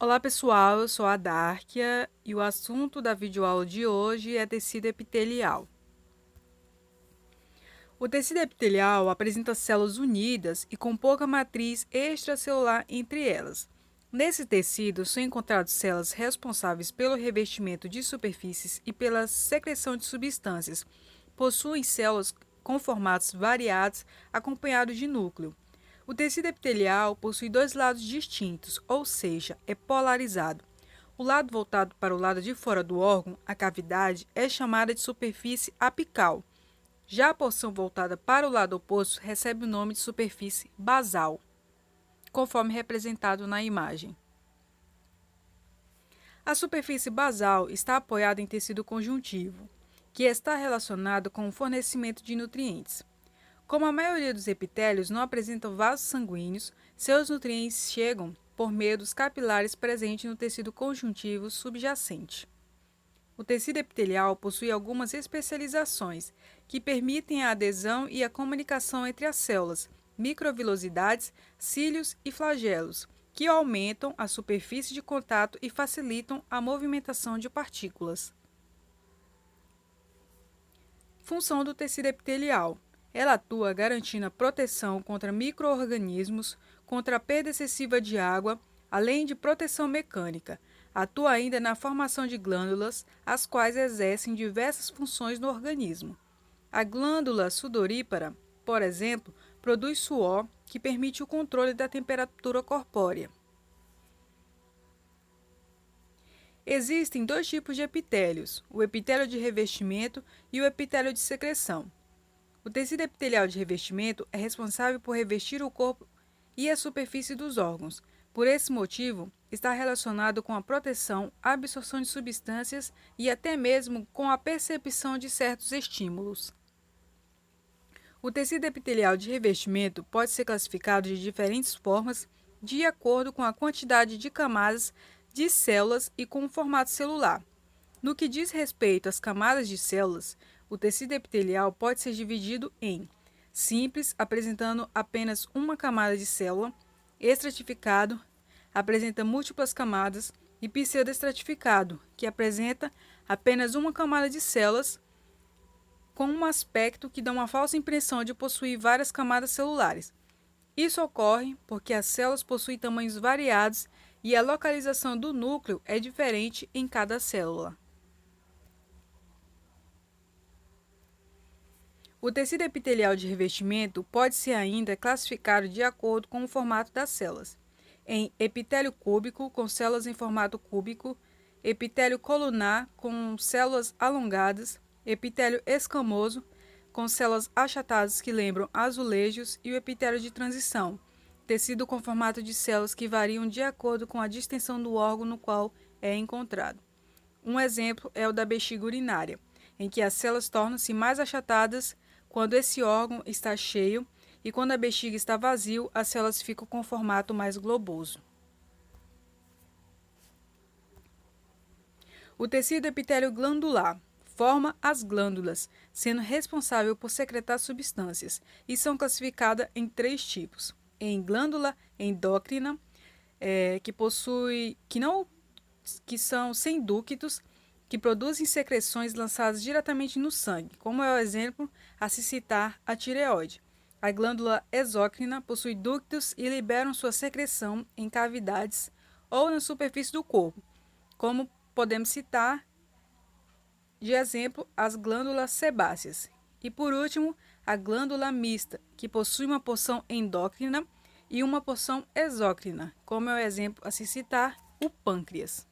Olá pessoal, eu sou a Dárquia e o assunto da videoaula de hoje é tecido epitelial. O tecido epitelial apresenta células unidas e com pouca matriz extracelular entre elas. Nesse tecido são encontradas células responsáveis pelo revestimento de superfícies e pela secreção de substâncias. Possuem células com formatos variados acompanhados de núcleo. O tecido epitelial possui dois lados distintos, ou seja, é polarizado. O lado voltado para o lado de fora do órgão, a cavidade, é chamada de superfície apical. Já a porção voltada para o lado oposto recebe o nome de superfície basal, conforme representado na imagem. A superfície basal está apoiada em tecido conjuntivo, que está relacionado com o fornecimento de nutrientes. Como a maioria dos epitélios não apresentam vasos sanguíneos, seus nutrientes chegam por meio dos capilares presentes no tecido conjuntivo subjacente. O tecido epitelial possui algumas especializações que permitem a adesão e a comunicação entre as células, microvilosidades, cílios e flagelos, que aumentam a superfície de contato e facilitam a movimentação de partículas. Função do tecido epitelial. Ela atua garantindo a proteção contra micro-organismos, contra a perda excessiva de água, além de proteção mecânica. Atua ainda na formação de glândulas, as quais exercem diversas funções no organismo. A glândula sudorípara, por exemplo, produz suor, que permite o controle da temperatura corpórea. Existem dois tipos de epitélios, o epitélio de revestimento e o epitélio de secreção. O tecido epitelial de revestimento é responsável por revestir o corpo e a superfície dos órgãos. Por esse motivo, está relacionado com a proteção, a absorção de substâncias e até mesmo com a percepção de certos estímulos. O tecido epitelial de revestimento pode ser classificado de diferentes formas de acordo com a quantidade de camadas de células e com o formato celular. No que diz respeito às camadas de células, o tecido epitelial pode ser dividido em simples, apresentando apenas uma camada de célula, estratificado, apresenta múltiplas camadas, e pseudoestratificado, que apresenta apenas uma camada de células, com um aspecto que dá uma falsa impressão de possuir várias camadas celulares. Isso ocorre porque as células possuem tamanhos variados e a localização do núcleo é diferente em cada célula. O tecido epitelial de revestimento pode ser ainda classificado de acordo com o formato das células, em epitélio cúbico, com células em formato cúbico, epitélio colunar, com células alongadas, epitélio escamoso, com células achatadas que lembram azulejos, e o epitélio de transição, tecido com formato de células que variam de acordo com a distensão do órgão no qual é encontrado. Um exemplo é o da bexiga urinária, em que as células tornam-se mais achatadas quando esse órgão está cheio, e quando a bexiga está vazio, as células ficam com formato mais globoso. O tecido epitélio glandular forma as glândulas, sendo responsável por secretar substâncias, e são classificadas em três tipos: em glândula endócrina, que são sem ductos, que produzem secreções lançadas diretamente no sangue, como é o exemplo a se citar a tireoide. A glândula exócrina possui ductos e liberam sua secreção em cavidades ou na superfície do corpo, como podemos citar de exemplo as glândulas sebáceas. E por último, a glândula mista, que possui uma porção endócrina e uma porção exócrina, como é o exemplo a se citar o pâncreas.